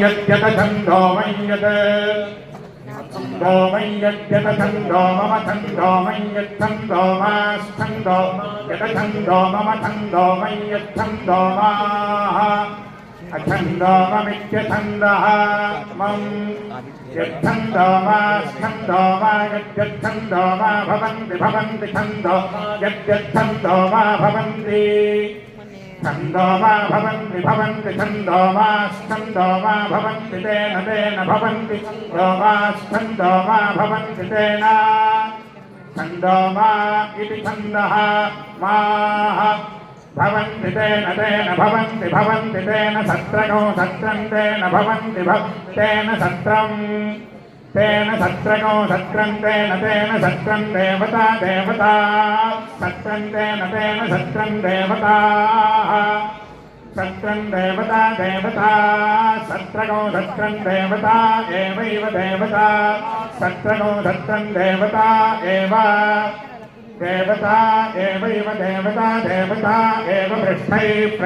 यद्यत छन्दो मय्यत् छन्दो मय्यद्यत छन्दो मम छन्दो मय्यच्छन्दो माश्छन्दो यत छन्दो मम छन्दो मय्यच्छन्दो माः अछन्दो ममित्यछन्दः मम यच्छन्दो माश्छन्दो मा यद्यच्छन्दो मा भवन्ति छन्दो यद्यच्छन्दो मा भवन्ति छन्दो मा भवन्ति छन्दो माश्छन्दो मा भवन्ति तेन भवन्ति छन्दो माश्छन्दो मा भवन्ति तेन छन्दो मा इति छन्दः माः भवन्ति तेन भवन्ति तेन सत्रगो सत्रं तेन भवन्ति तेन सत्रम् तेन सत्रगो सत्रं तेन सत्रं देवता सत्रं तेन सत्रं देवताः सत्रं देवता सत्रगो सत्रं देवता एवैव देवता सत्रगो सत्रं देवता एव देवता एवैव देवता एव पृष्ठैः